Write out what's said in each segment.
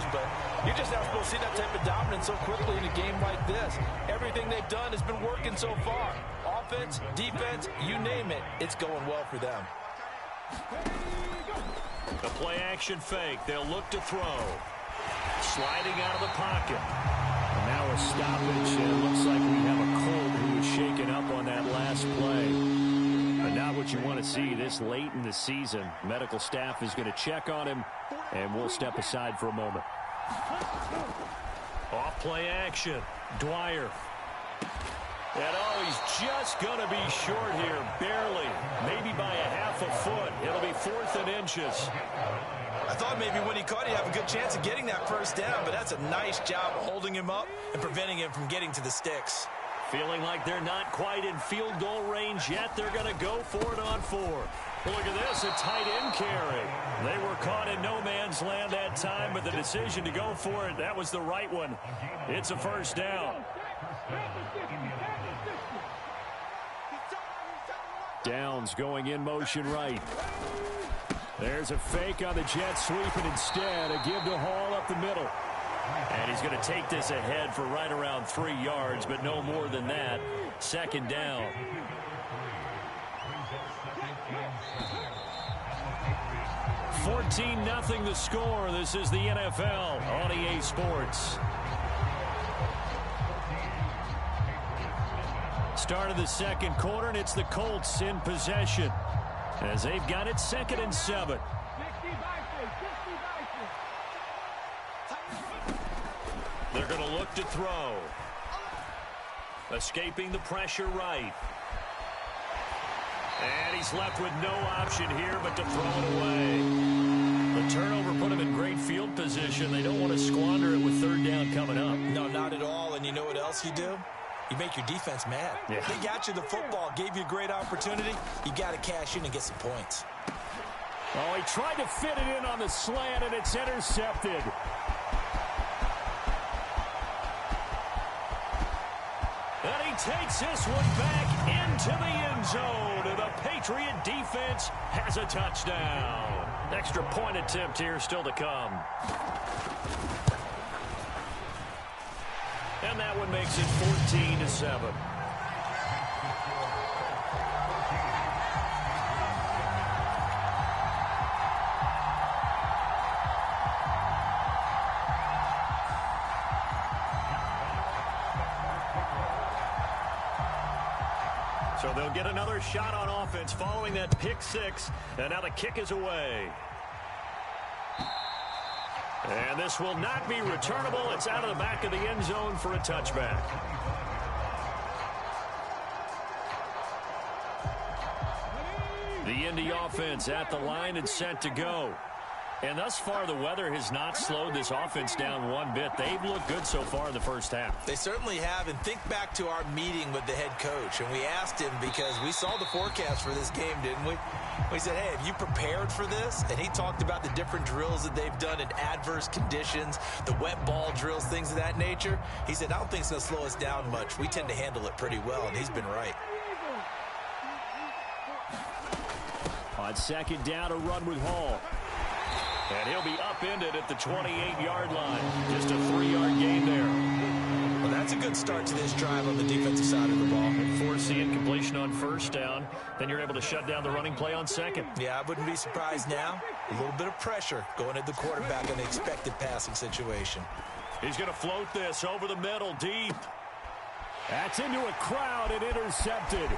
turnovers, but you're just not supposed to see that type of dominance so quickly in a game like this. Everything they've done has been working so far. Offense, defense, you name it, it's going well for them. The play-action fake. They'll look to throw. Sliding out of the pocket. And now a stoppage. It looks like we have a Colt who was shaken up on that last play. But not what you want to see this late in the season. Medical staff is going to check on him, and we'll step aside for a moment. Off play action. Dwyer. And he's just going to be short here, barely. Maybe by a half a foot. It'll be 4th and inches. I thought maybe when he caught, he'd have a good chance of getting that first down, but that's a nice job of holding him up and preventing him from getting to the sticks. Feeling like they're not quite in field goal range yet. They're going to go for it on 4. Well, look at this, a tight end carry. They were caught in no man's land that time, but the decision to go for it, that was the right one. It's a first down. Downs going in motion right. There's a fake on the jet sweep, and instead a give to Hall up the middle. And he's going to take this ahead for right around 3 yards, but no more than that. 2nd down. $14-0 the score. This is the NFL on EA Sports. Start of the second quarter, and it's the Colts in possession as they've got it 2nd and 7. They're going to look to throw. Escaping the pressure right. And he's left with no option here but to throw it away. The turnover put him in great field position. They don't want to squander it with 3rd down coming up. No, not at all. And you know what else you do? You make your defense mad. Yeah. They got you the football, gave you a great opportunity. You got to cash in and get some points. Oh, he tried to fit it in on the slant, and it's intercepted. And he takes this one back into the end zone. And the Patriot defense has a touchdown. Extra point attempt here still to come. And that one makes it 14-7. So they'll get another shot on offense following that pick 6. And now the kick is away. And this will not be returnable. It's out of the back of the end zone for a touchback. The Indy offense at the line and set to go. And thus far, the weather has not slowed this offense down one bit. They've looked good so far in the first half. They certainly have. And think back to our meeting with the head coach. And we asked him because we saw the forecast for this game, didn't we? We said, hey, have you prepared for this? And he talked about the different drills that they've done in adverse conditions, the wet ball drills, things of that nature. He said, I don't think it's going to slow us down much. We tend to handle it pretty well, and he's been right. On 2nd down, a run with Hall. And he'll be upended at the 28-yard line. Just a 3-yard gain there. Well, that's a good start to this drive on the defensive side of the ball. And force the incompletion on 1st down. Then you're able to shut down the running play on 2nd. Yeah, I wouldn't be surprised now. A little bit of pressure going at the quarterback in the expected passing situation. He's going to float this over the middle, deep. That's into a crowd and intercepted.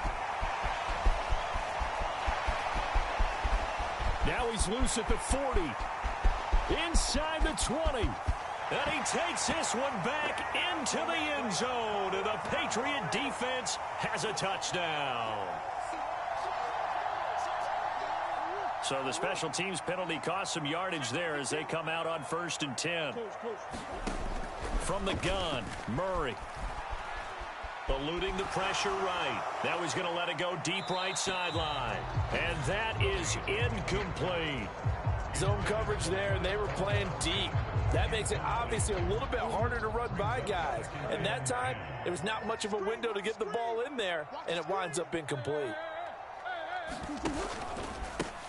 Now he's loose at the 40. Inside the 20. And he takes this one back into the end zone. And the Patriot defense has a touchdown. So the special teams penalty cost some yardage there as they come out on 1st and 10. From the gun, Murray. Eluding the pressure right. Now he's going to let it go deep right sideline. And that is incomplete. Zone coverage there, and they were playing deep. That makes it obviously a little bit harder to run by guys. And that time, it was not much of a window to get the ball in there, and it winds up incomplete.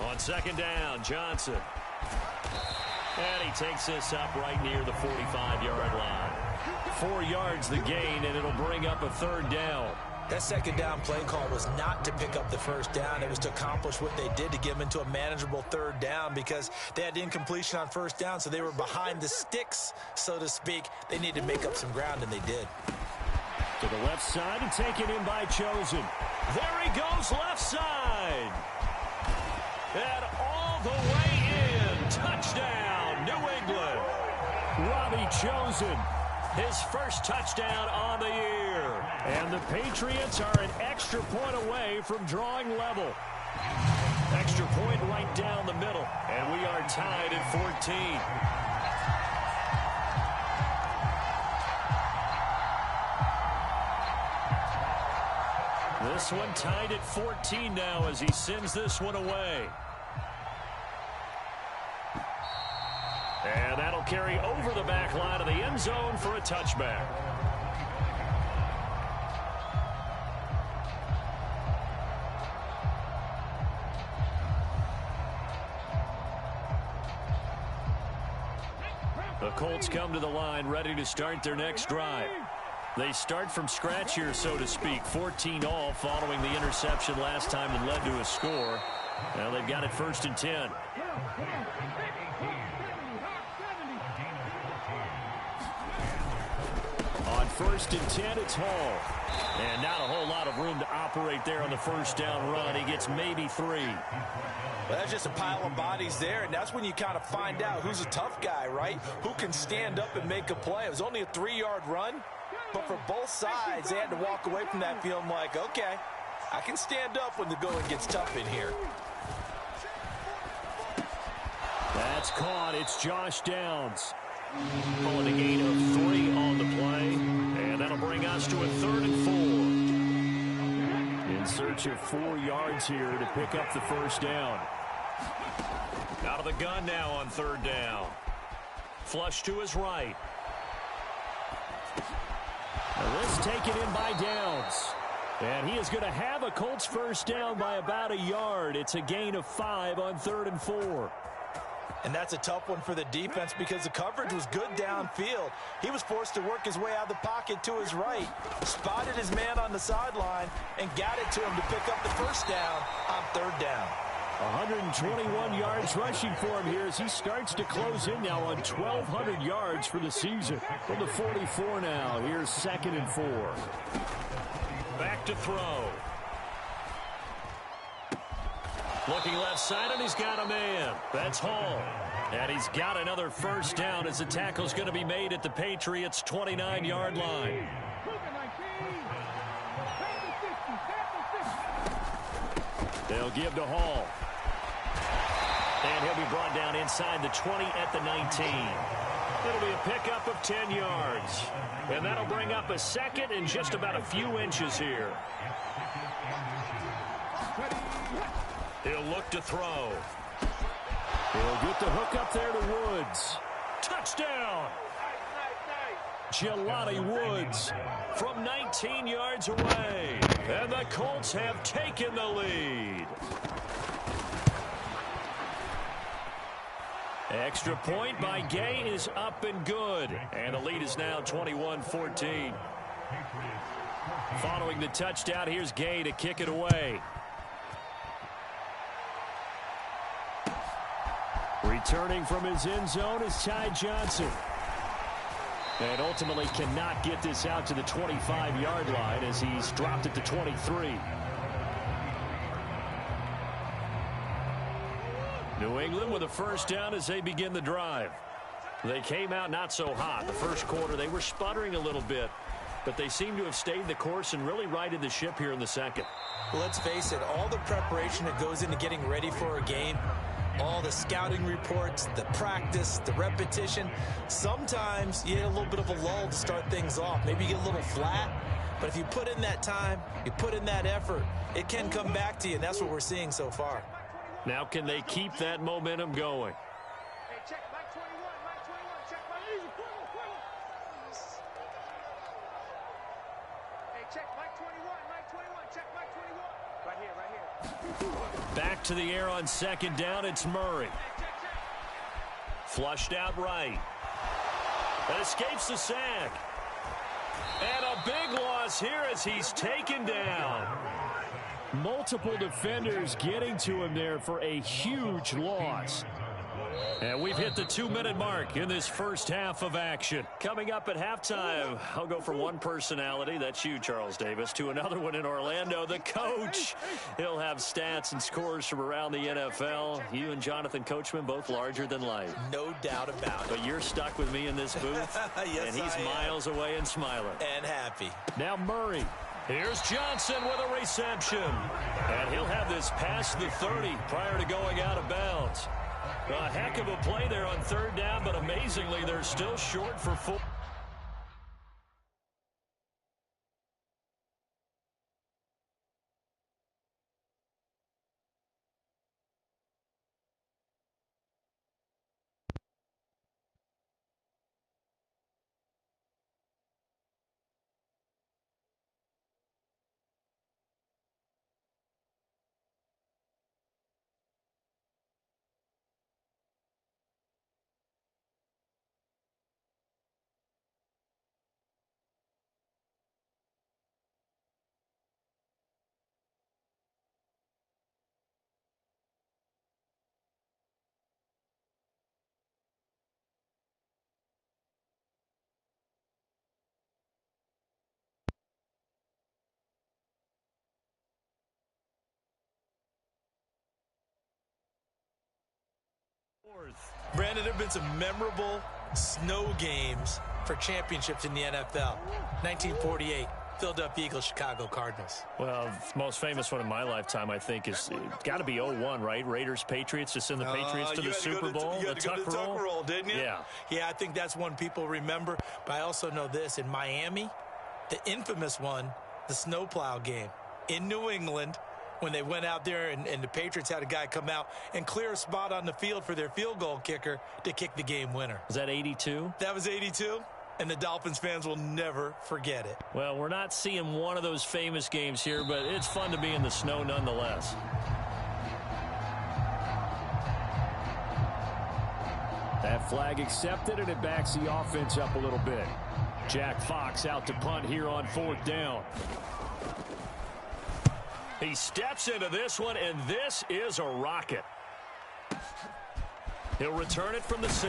On 2nd down, Johnson. And he takes this up right near the 45-yard line. 4 yards the gain, and it'll bring up a third down. That second down play call was not to pick up the first down. It was to accomplish what they did to get them into a manageable third down because they had incompletion on first down, so they were behind the sticks, so to speak. They needed to make up some ground, and they did. To the left side and taken in by Chosen. There he goes, left side. And all the way in. Touchdown, New England. Robbie Chosen. His first touchdown on the year. And the Patriots are an extra point away from drawing level. Extra point right down the middle. And we are tied at 14. This one tied at 14 now as he sends this one away. And that'll carry over the back line of the end zone for a touchback. The Colts come to the line ready to start their next drive. They start from scratch here, so to speak. 14 all following the interception last time that led to a score. Now they've got it 1st and 10. On 1st and 10, it's Hall. And not a whole lot of room to operate there on the first down run. He gets maybe 3. Well, that's just a pile of bodies there, and that's when you kind of find out who's a tough guy, right? Who can stand up and make a play. It was only a 3-yard run, but for both sides, they had to walk away from that feeling like, okay, I can stand up when the going gets tough in here. That's caught. It's Josh Downs. Pulling a gain of 3 on the play, and that'll bring us to a 3rd and 4. In search of 4 yards here to pick up the first down. Out of the gun now on 3rd down. Flush to his right. Now this taken in by Downs. And he is going to have a Colts first down by about a yard. It's a gain of 5 on 3rd and 4. And that's a tough one for the defense because the coverage was good downfield. He was forced to work his way out of the pocket to his right, spotted his man on the sideline, and got it to him to pick up the first down on 3rd down. 121 yards rushing for him here as he starts to close in now on 1,200 yards for the season. From the 44 now, here's 2nd and 4. Back to throw. Looking left side, and he's got a man. That's Hall. And he's got another first down as the tackle's going to be made at the Patriots' 29-yard line. They'll give to Hall. And he'll be brought down inside the 20 at the 19. It'll be a pickup of 10 yards. And that'll bring up a 2nd and just about a few inches here. He'll look to throw. He'll get the hook up there to Woods. Touchdown! Jelani Woods from 19 yards away. And the Colts have taken the lead. Extra point by Gay is up and good. And the lead is now 21-14. Following the touchdown, here's Gay to kick it away. Returning from his end zone is Ty Johnson. And ultimately cannot get this out to the 25-yard line as he's dropped it to 23. New England with a first down as they begin the drive. They came out not so hot. The first quarter, they were sputtering a little bit, but they seem to have stayed the course and really righted the ship here in the second. Well, let's face it, all the preparation that goes into getting ready for a game, all the scouting reports, the practice, the repetition, sometimes you get a little bit of a lull to start things off. Maybe you get a little flat, but if you put in that time, you put in that effort, it can come back to you, and that's what we're seeing so far. Now can they keep that momentum going? Back to the air on 2nd down, it's Murray. Flushed out right. And escapes the sack. And a big loss here as he's taken down. Multiple defenders getting to him there for a huge loss. And we've hit the 2-minute mark in this first half of action. Coming up at halftime, I'll go from one personality, that's you, Charles Davis, to another one in Orlando, the coach. He'll have stats and scores from around the NFL. You and Jonathan Coachman, both larger than life. No doubt about it. But you're stuck with me in this booth, yes, and he's miles away and smiling. And happy. Now Murray. Here's Johnson with a reception. And he'll have this past the 30 prior to going out of bounds. A heck of a play there on third down, but amazingly, they're still short for 4. Brandon, there have been some memorable snow games for championships in the NFL. 1948, Philadelphia Eagles, Chicago Cardinals. Well, the most famous one in my lifetime, I think, is got to be 01, right? Raiders, Patriots, to send the Patriots to the Super Bowl. You had to go to the Tuck roll, didn't you? Yeah. Yeah, I think that's one people remember. But I also know this. In Miami, the infamous one, the snowplow game in New England, when they went out there and the Patriots had a guy come out and clear a spot on the field for their field goal kicker to kick the game winner. Was that 82? That was 82, and the Dolphins fans will never forget it. Well, we're not seeing one of those famous games here, but it's fun to be in the snow nonetheless. That flag accepted, and it backs the offense up a little bit. Jack Fox out to punt here on fourth down. He steps into this one, and this is a rocket. He'll return it from the 6.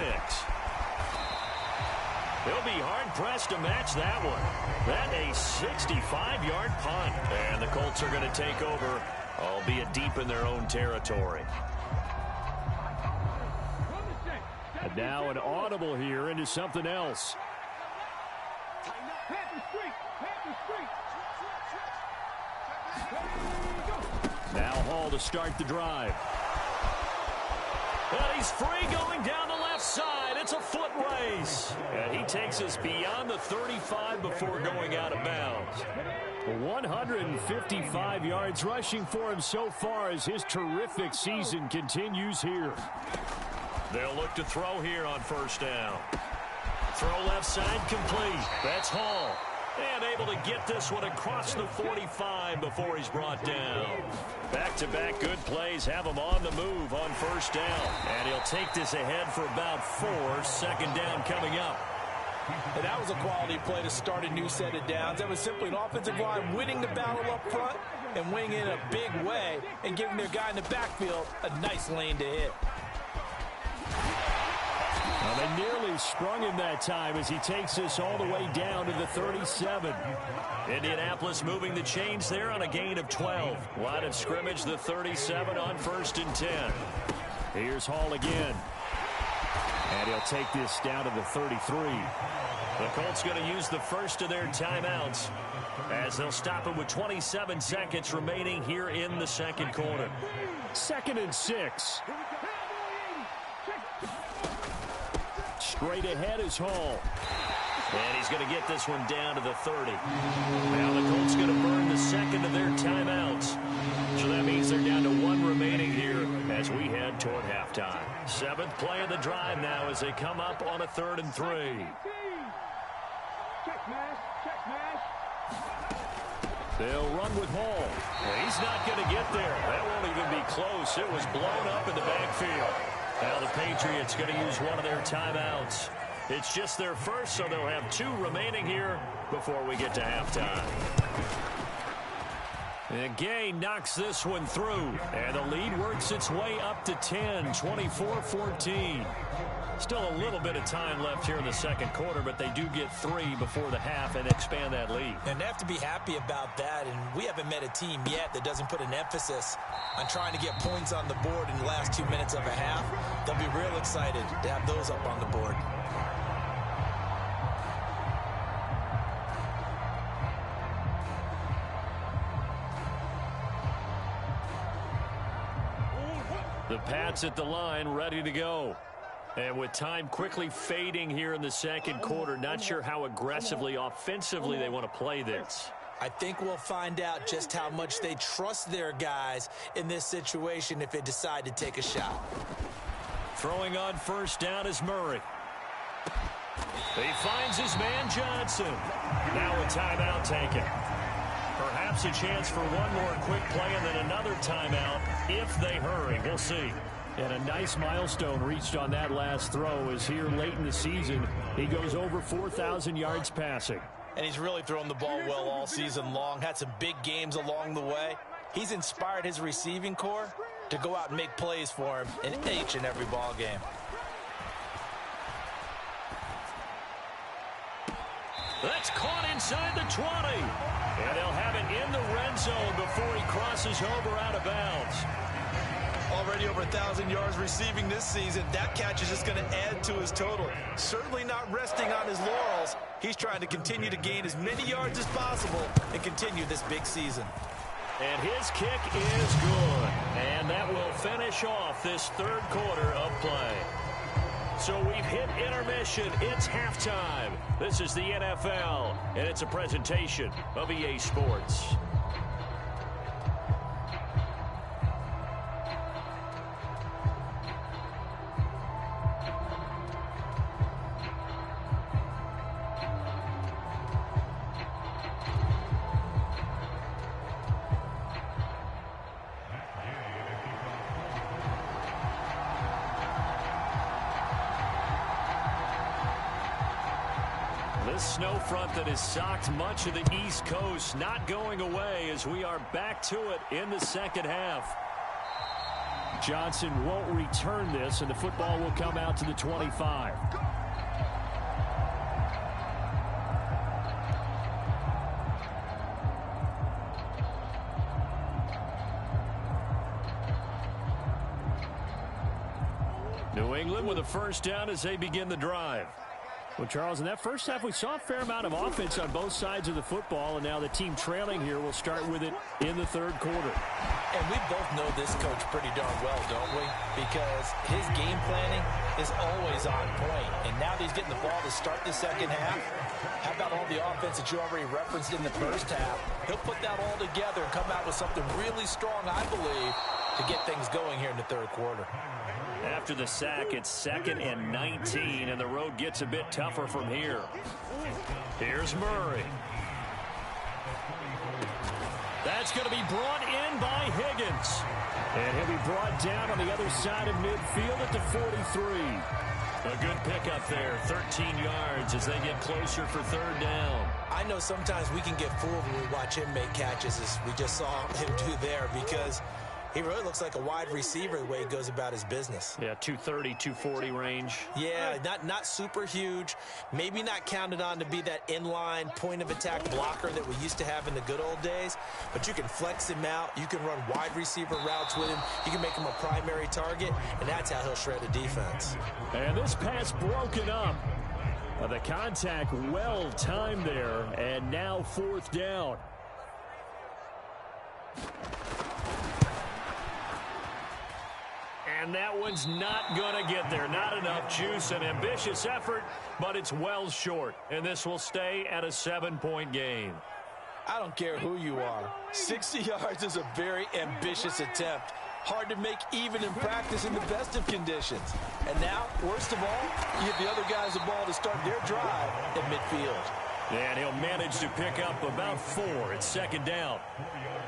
He'll be hard-pressed to match that one. That a 65-yard punt. And the Colts are going to take over, albeit deep in their own territory. And now an audible here into something else. Now Hall to start the drive. And he's free going down the left side. It's a foot race. And he takes us beyond the 35 before going out of bounds. 155 yards rushing for him so far as his terrific season continues here. They'll look to throw here on first down. Throw left side complete. That's Hall. And able to get this one across the 45 before he's brought down. Back-to-back good plays have him on the move on first down. And he'll take this ahead for about 4. Second down coming up. And that was a quality play to start a new set of downs. That was simply an offensive line winning the battle up front and winning in a big way and giving their guy in the backfield a nice lane to hit. Well, they nearly sprung him that time as he takes this all the way down to the 37. Indianapolis moving the chains there on a gain of 12. Line of scrimmage, the 37 on 1st and 10. Here's Hall again. And he'll take this down to the 33. The Colts going to use the first of their timeouts as they'll stop him with 27 seconds remaining here in the second quarter. 2nd and 6. Straight ahead is Hall. And he's going to get this one down to the 30. Now the Colts going to burn the second of their timeouts. So that means they're down to 1 remaining here as we head toward halftime. 7th play of the drive now as they come up on a 3rd and 3. They'll run with Hall. Well, he's not going to get there. That won't even be close. It was blown up in the backfield. Now the Patriots going to use one of their timeouts. It's just their first, so they'll have 2 remaining here before we get to halftime. And Gay knocks this one through, and the lead works its way up to 10, 24-14. Still a little bit of time left here in the second quarter, but they do get 3 before the half and expand that lead. And they have to be happy about that, and we haven't met a team yet that doesn't put an emphasis on trying to get points on the board in the last 2 minutes of a half. They'll be real excited to have those up on the board. The Pats at the line, ready to go. And with time quickly fading here in the second quarter, not sure how aggressively, offensively they want to play this. I think we'll find out just how much they trust their guys in this situation if they decide to take a shot. Throwing on first down is Murray. He finds his man Johnson. Now a timeout taken. Perhaps a chance for one more quick play and then another timeout if they hurry. We'll see. And a nice milestone reached on that last throw is here late in the season. He goes over 4,000 yards passing. And he's really thrown the ball well all season long. Had some big games along the way. He's inspired his receiving corps to go out and make plays for him in each and every ball game. That's caught inside the 20. And they'll have it in the red zone before he crosses over out of bounds. Already over 1,000 yards receiving this season. That catch is just going to add to his total. Certainly not resting on his laurels. He's trying to continue to gain as many yards as possible and continue this big season. And his kick is good. And that will finish off this third quarter of play. So we've hit intermission. It's halftime. This is the NFL, and it's a presentation of EA Sports. This snow front that has socked much of the East Coast not going away as we are back to it in the second half. Johnson won't return this, and the football will come out to the 25. New England with a first down as they begin the drive. Well, Charles, in that first half, we saw a fair amount of offense on both sides of the football, and now the team trailing here will start with it in the third quarter. And we both know this coach pretty darn well, don't we? Because his game planning is always on point. And now that he's getting the ball to start the second half, how about all the offense that you already referenced in the first half? He'll put that all together and come out with something really strong, I believe, to get things going here in the third quarter. After the sack, it's 2nd and 19, and the road gets a bit tougher from here. Here's Murray. That's going to be brought in by Higgins. And he'll be brought down on the other side of midfield at the 43. A good pickup there, 13 yards as they get closer for third down. I know sometimes we can get fooled when we watch him make catches, as we just saw him do there, because he really looks like a wide receiver the way he goes about his business. Yeah, 230, 240 range. Yeah, not super huge. Maybe not counted on to be that inline point-of-attack blocker that we used to have in the good old days. But you can flex him out. You can run wide receiver routes with him. You can make him a primary target, and that's how he'll shred a defense. And this pass broken up. The contact well timed there, and now fourth down. And that one's not going to get there. Not enough juice. An ambitious effort, but it's well short. And this will stay at a 7-point game. I don't care who you are. 60 yards is a very ambitious attempt. Hard to make even in practice in the best of conditions. And now, worst of all, you give the other guys the ball to start their drive at midfield. And he'll manage to pick up about 4. It's second down.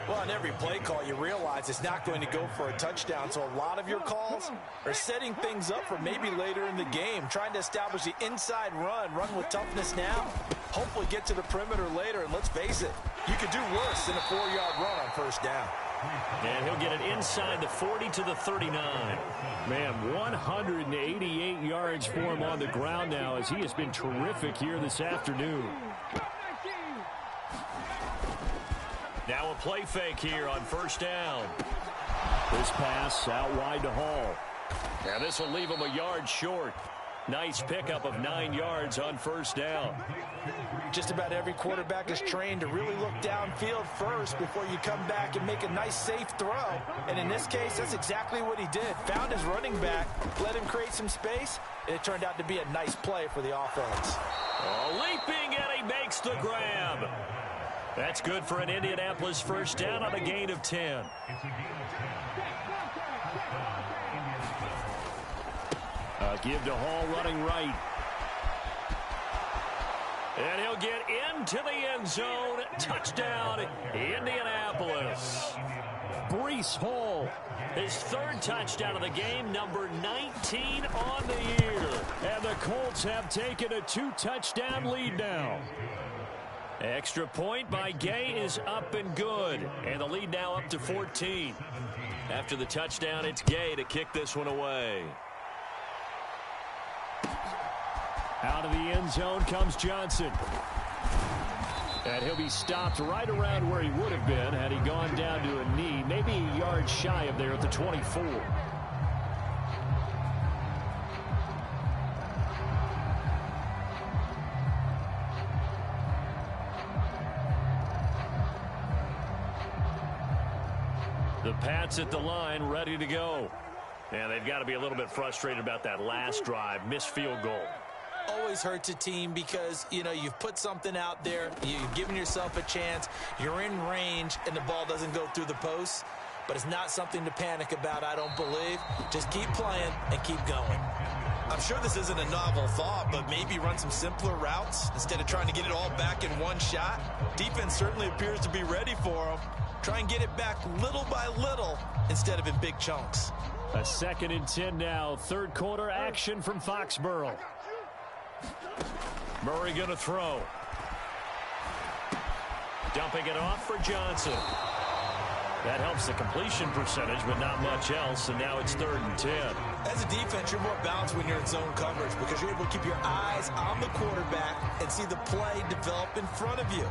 Well, on every play call, you realize it's not going to go for a touchdown. So a lot of your calls are setting things up for maybe later in the game, trying to establish the inside run with toughness now, hopefully get to the perimeter later. And let's face it, you could do worse than a 4-yard run on first down. And he'll get it inside the 40 to the 39. Man, 188 yards for him on the ground now as he has been terrific here this afternoon. Now a play fake here on first down. This pass out wide to Hall. Now this will leave him a yard short. Nice pickup of 9 yards on first down. Just about every quarterback is trained to really look downfield first before you come back and make a nice, safe throw. And in this case, that's exactly what he did. Found his running back, let him create some space, and it turned out to be a nice play for the offense. Leaping, and he makes the grab. That's good for an Indianapolis first down on a gain of 10. Give to Hall running right. And he'll get into the end zone. Touchdown, Indianapolis. Breece Hall. His 3rd touchdown of the game, number 19 on the year. And the Colts have taken a 2-touchdown lead now. Extra point by Gay is up and good. And the lead now up to 14. After the touchdown, it's Gay to kick this one away. Out of the end zone comes Johnson. And he'll be stopped right around where he would have been had he gone down to a knee, maybe a yard shy of there at the 24. The Pats at the line, ready to go. And they've got to be a little bit frustrated about that last drive, missed field goal. Always hurts a team because, you know, you've put something out there, you've given yourself a chance, you're in range, and the ball doesn't go through the posts. But it's not something to panic about, I don't believe. Just keep playing and keep going. I'm sure this isn't a novel thought, but maybe run some simpler routes instead of trying to get it all back in one shot. Defense certainly appears to be ready for them. Try and get it back little by little instead of in big chunks. A 2nd and 10 now. 3rd quarter action from Foxborough. Murray going to throw. Dumping it off for Johnson. That helps the completion percentage, but not much else, and now it's 3rd and 10. As a defense, you're more balanced when you're in zone coverage because you're able to keep your eyes on the quarterback and see the play develop in front of you.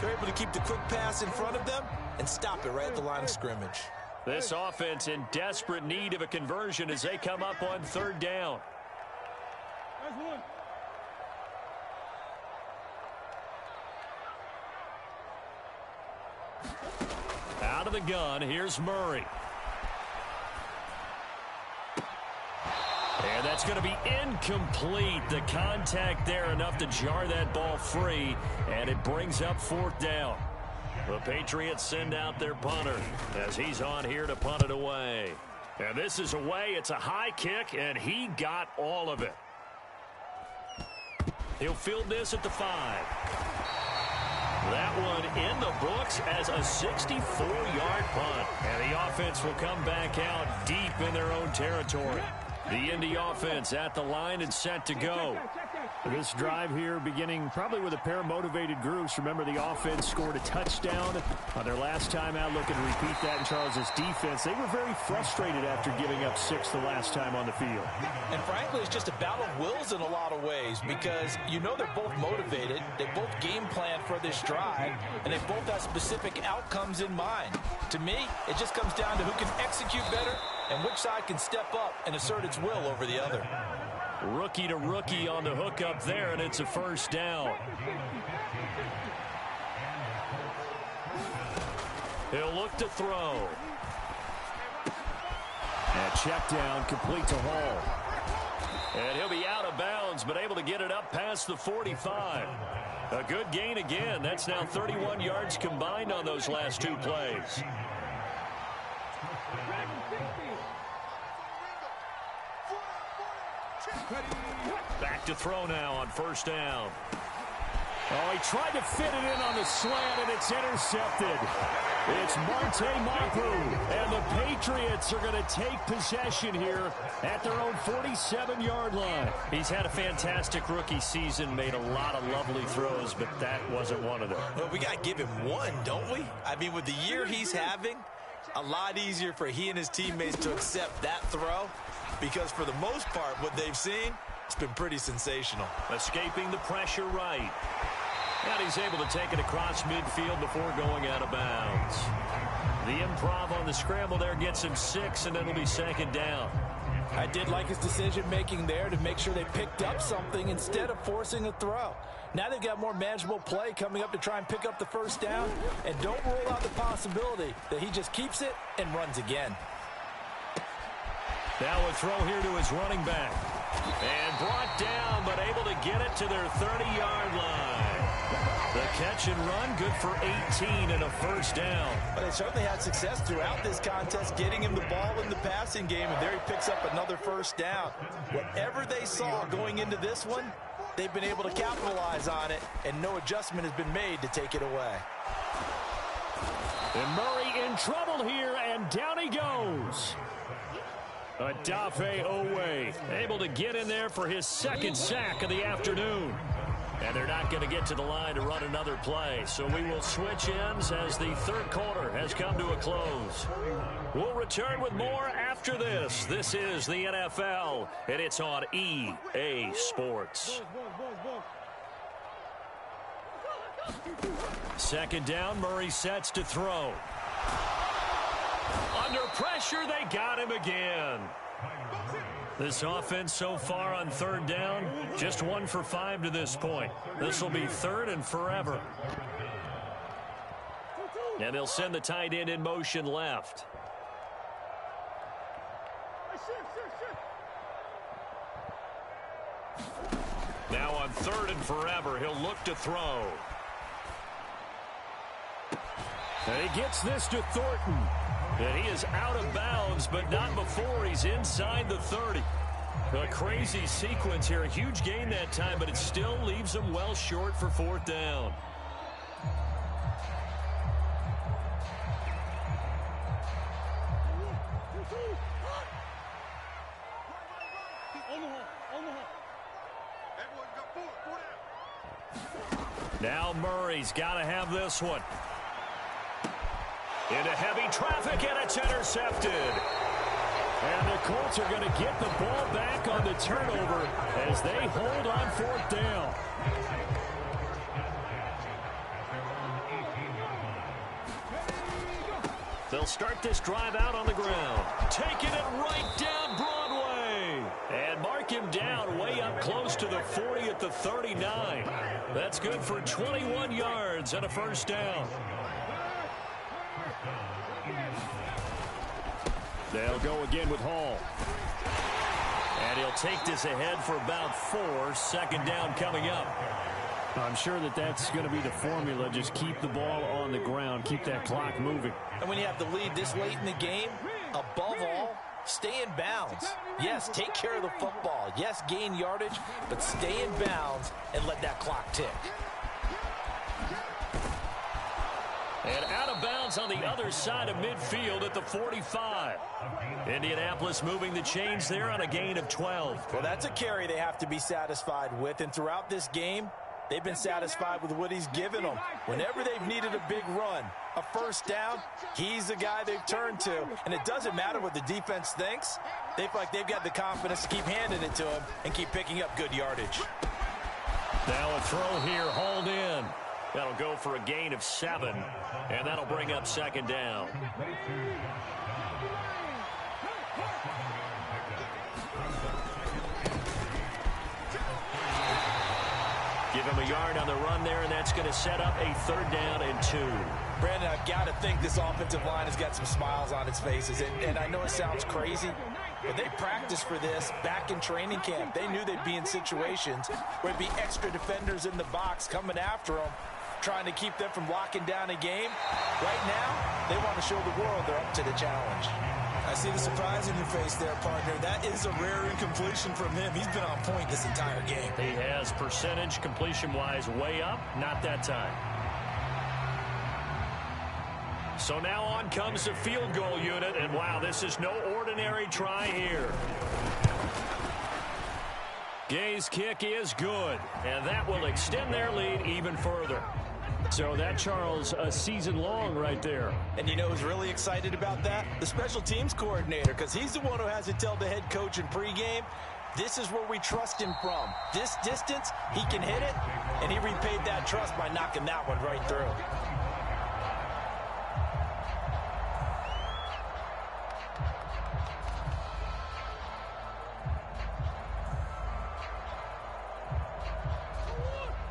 You're able to keep the quick pass in front of them and stop it right at the line of scrimmage. This offense in desperate need of a conversion as they come up on 3rd down. Out of the gun, here's Murray. And that's going to be incomplete. The contact there enough to jar that ball free, and it brings up 4th down. The Patriots send out their punter as he's on here to punt it away. And this is away. It's a high kick, and he got all of it. He'll field this at the 5. That one in the books as a 64-yard punt. And the offense will come back out deep in their own territory. The Indy offense at the line and set to go. This drive here beginning probably with a pair of motivated groups. Remember, the offense scored a touchdown on their last time out. Looking to repeat that in Charles's defense. They were very frustrated after giving up 6 the last time on the field. And frankly, it's just a battle of wills in a lot of ways because you know they're both motivated. They both game plan for this drive, and they both have specific outcomes in mind. To me, it just comes down to who can execute better and which side can step up and assert its will over the other. Rookie to rookie on the hookup there, and it's a 1st down. He'll look to throw. And check down, complete to Hall. And he'll be out of bounds, but able to get it up past the 45. A good gain again. That's now 31 yards combined on those last 2 plays. Back to throw now on 1st down. Oh, he tried to fit it in on the slant, and it's intercepted. It's Marte Mapu, and the Patriots are going to take possession here at their own 47-yard line. He's had a fantastic rookie season, made a lot of lovely throws, but that wasn't one of them. Well, we got to give him one, don't we? I mean, with the year he's having, a lot easier for he and his teammates to accept that throw, because for the most part, what they've seen, it's been pretty sensational. Escaping the pressure right. And he's able to take it across midfield before going out of bounds. The improv on the scramble there gets him 6, and it'll be second down. I did like his decision-making there to make sure they picked up something instead of forcing a throw. Now they've got more manageable play coming up to try and pick up the first down, and don't rule out the possibility that he just keeps it and runs again. Now a throw here to his running back. And brought down, but able to get it to their 30-yard line. The catch and run, good for 18 and a first down. But they certainly had success throughout this contest, getting him the ball in the passing game, and there he picks up another first down. Whatever they saw going into this one, they've been able to capitalize on it, and no adjustment has been made to take it away. And Murray in trouble here, and down he goes. Adafe Owe able to get in there for his second sack of the afternoon. And they're not going to get to the line to run another play. So we will switch ends as the third quarter has come to a close. We'll return with more after this. This is the NFL, and it's on EA Sports. Second down, Murray sets to throw. Under pressure, they got him again. This offense so far on third down, just 1 for 5 to this point. This will be third and forever. And they'll send the tight end in motion left. Now on third and forever, he'll look to throw. And he gets this to Thornton. And he is out of bounds, but not before he's inside the 30. A crazy sequence here. A huge gain that time, but it still leaves him well short for fourth down. Now Murray's got to have this one. Into heavy traffic, and it's intercepted. And the Colts are going to get the ball back on the turnover as they hold on fourth down. They'll start this drive out on the ground. Taking it right down Broadway. And mark him down way up close to the 40 at the 39. That's good for 21 yards and a first down. They'll go again with Hall. And he'll take this ahead for about 4. Second down coming up. I'm sure that that's going to be the formula. Just keep the ball on the ground. Keep that clock moving. And when you have the lead this late in the game, above all, stay in bounds. Yes, take care of the football. Yes, gain yardage, but stay in bounds and let that clock tick. And out of bounds on the other side of midfield at the 45. Indianapolis moving the chains there on a gain of 12. Well, that's a carry they have to be satisfied with. And throughout this game, they've been satisfied with what he's given them. Whenever they've needed a big run, a first down, he's the guy they've turned to. And it doesn't matter what the defense thinks. They feel like they've got the confidence to keep handing it to him and keep picking up good yardage. Now a throw here, hauled in. That'll go for a gain of 7, and that'll bring up second down. Give him a yard on the run there, and that's going to set up a third down and 2. Brandon, I've got to think this offensive line has got some smiles on its faces. And I know it sounds crazy, but they practiced for this back in training camp. They knew they'd be in situations where there'd be extra defenders in the box coming after them, trying to keep them from locking down a game. Right now, they want to show the world they're up to the challenge. I see the surprise in your face there, partner. That is a rare incompletion from him. He's been on point this entire game. He has percentage completion-wise way up. Not that time. So now on comes the field goal unit. And, wow, this is no ordinary try here. Gay's kick is good. And that will extend their lead even further. So that, Charles, a season long right there. And you know who's really excited about that? The special teams coordinator, because he's the one who has to tell the head coach in pregame, this is where we trust him from. This distance, he can hit it, and he repaid that trust by knocking that one right through.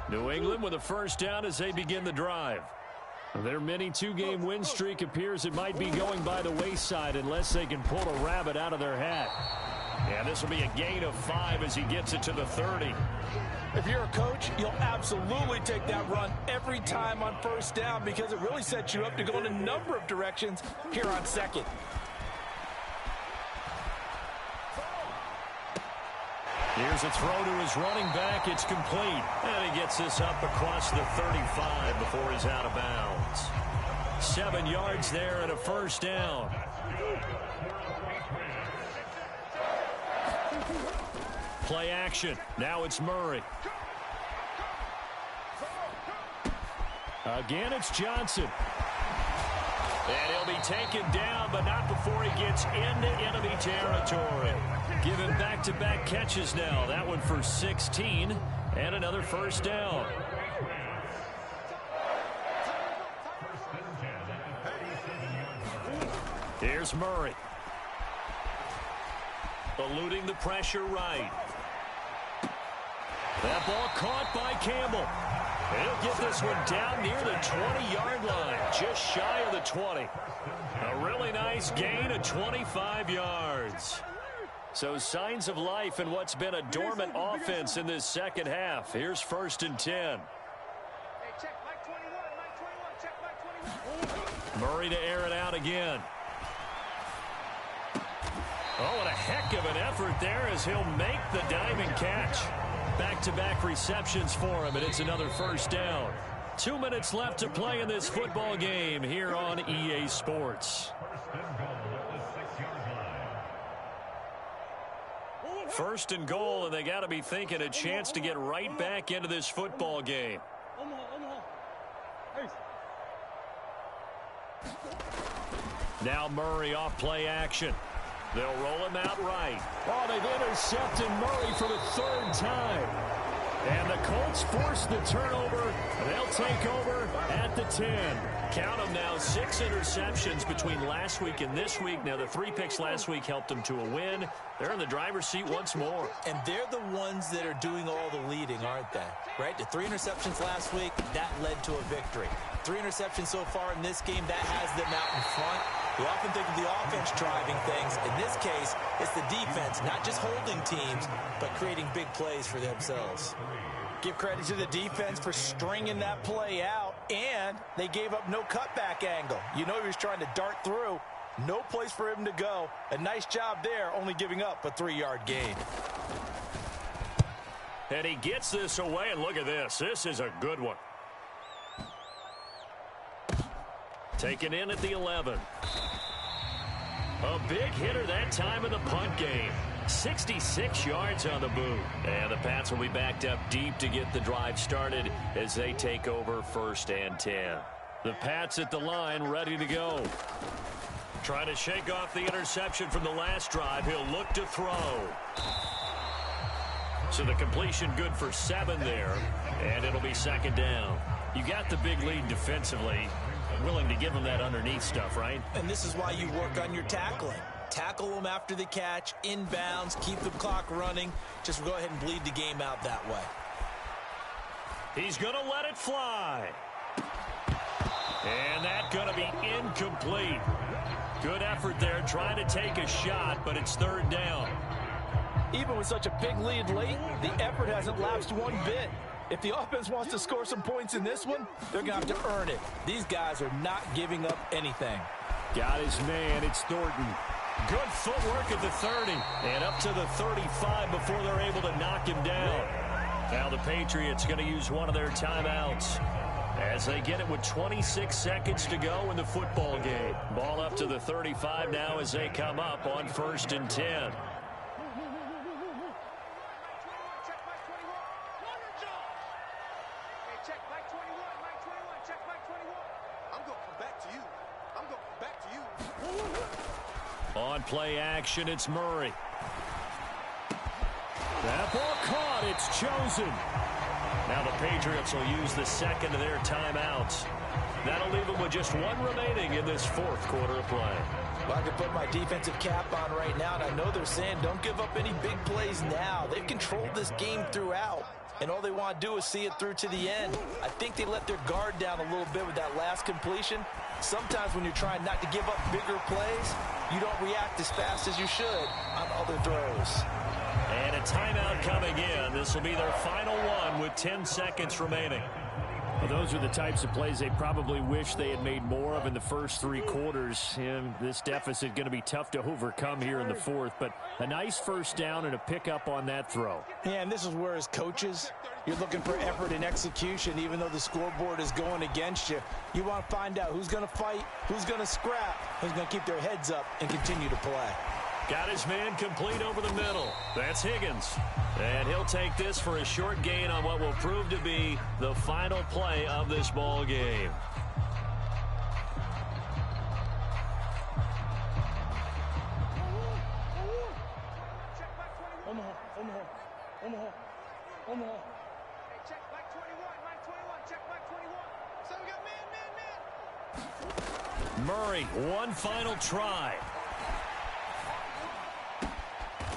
New England with a first down as they begin the drive. Their mini two-game win streak appears it might be going by the wayside unless they can pull a rabbit out of their hat. Yeah, this will be a gain of 5 as he gets it to the 30. If you're a coach, you'll absolutely take that run every time on first down because it really sets you up to go in a number of directions here on second. Here's a throw to his running back. It's complete. And he gets this up across the 35 before he's out of bounds. 7 yards there and a first down. Play action. Now it's Murray. Again, it's Johnson. And he'll be taken down, but not before he gets into enemy territory. Given back-to-back catches now. That one for 16 and another first down. Here's Murray. Eluding the pressure right. That ball caught by Campbell. He'll get this one down near the 20-yard line, just shy of the 20. A really nice gain of 25 yards. So signs of life in what's been a dormant offense in this second half. Here's 1st and 10. Murray to air it out again. Oh, what a heck of an effort there as he'll make the diamond catch. Back-to-back receptions for him, and it's another first down. 2 minutes left to play in this football game here on EA Sports. First and goal, and they got to be thinking a chance to get right back into this football game. Now Murray off play action. They'll roll him out right. Oh, they've intercepted Murray for the 3rd time. And the Colts force the turnover. They'll take over at the 10. Count them now, 6 interceptions between last week and this week. Now, the 3 picks last week helped them to a win. They're in the driver's seat once more. And they're the ones that are doing all the leading, aren't they? Right? The 3 interceptions last week, that led to a victory. 3 interceptions so far in this game, that has them out in front. We often think of the offense driving things. In this case, it's the defense, not just holding teams, but creating big plays for themselves. Give credit to the defense for stringing that play out, and they gave up no cutback angle. You know he was trying to dart through. No place for him to go. A nice job there, only giving up a 3-yard gain. And he gets this away, and look at this. This is a good one. Taken in at the 11. A big hitter that time in the punt game. 66 yards on the boot. And the Pats will be backed up deep to get the drive started as they take over 1st and 10. The Pats at the line ready to go. Trying to shake off the interception from the last drive. He'll look to throw. So the completion good for 7 there. And it'll be 2nd down. You got the big lead defensively. Willing to give them that underneath stuff, right? And this is why you work on your tackling. Tackle them after the catch, inbounds, keep the clock running. Just go ahead and bleed the game out that way. He's going to let it fly. And that's going to be incomplete. Good effort there, trying to take a shot, but it's 3rd down. Even with such a big lead late, the effort hasn't lapsed one bit. If the offense wants to score some points in this one, they're going to have to earn it. These guys are not giving up anything. Got his man. It's Thornton. Good footwork at the 30. And up to the 35 before they're able to knock him down. Now the Patriots going to use one of their timeouts as they get it with 26 seconds to go in the football game. Ball up to the 35 now as they come up on 1st and 10. On play action, it's Murray. That ball caught. It's chosen. Now the Patriots will use the second of their timeouts. That'll leave them with just one remaining in this fourth quarter of play. Well, I can put my defensive cap on right now, and I know they're saying don't give up any big plays now. They've controlled this game throughout, and all they want to do is see it through to the end. I think they let their guard down a little bit with that last completion. Sometimes when you're trying not to give up bigger plays, you don't react as fast as you should on other throws. And a timeout coming in. This will be their final one with 10 seconds remaining. Well, those are the types of plays they probably wish they had made more of in the first three quarters. And this deficit going to be tough to overcome here in the fourth. But a nice first down and a pickup on that throw. Yeah, and this is where, as coaches, you're looking for effort and execution. Even though the scoreboard is going against you, you want to find out who's going to fight, who's going to scrap, who's going to keep their heads up and continue to play. Got his man complete over the middle. That's Higgins. And he'll take this for a short gain on what will prove to be the final play of this ball game. Murray, one final try.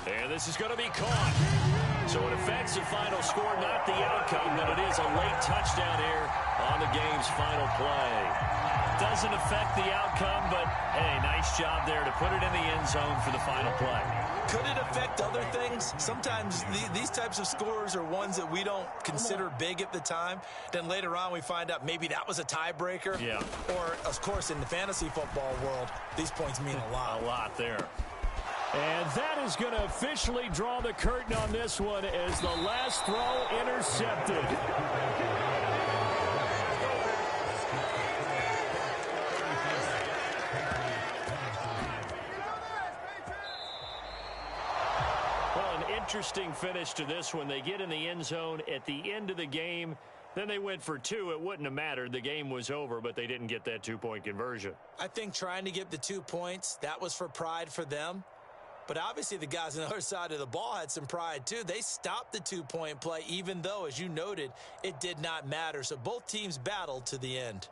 And this is going to be caught. So it affects the final score, not the outcome, but it is a late touchdown here on the game's final play. Doesn't affect the outcome, but, hey, nice job there to put it in the end zone for the final play. Could it affect other things? Sometimes these types of scores are ones that we don't consider big at the time. Then later on we find out maybe that was a tiebreaker. Yeah. Or, of course, in the fantasy football world, these points mean a lot. A lot there. And that is going to officially draw the curtain on this one as the last throw intercepted. Well, an interesting finish to this one. They get in the end zone at the end of the game. Then they went for two. It wouldn't have mattered. The game was over, but they didn't get that two-point conversion. I think trying to get the 2 points, that was for pride for them. But obviously the guys on the other side of the ball had some pride too. They stopped the two-point play even though, as you noted, it did not matter. So both teams battled to the end.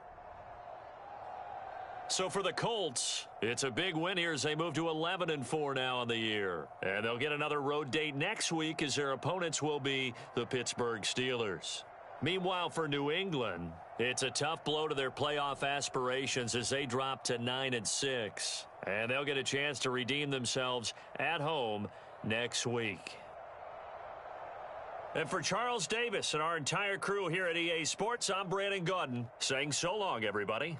So for the Colts, it's a big win here as they move to 11-4 now on the year. And they'll get another road date next week as their opponents will be the Pittsburgh Steelers. Meanwhile, for New England, it's a tough blow to their playoff aspirations as they drop to 9-6. And they'll get a chance to redeem themselves at home next week. And for Charles Davis and our entire crew here at EA Sports, I'm Brandon Gaudin saying so long, everybody.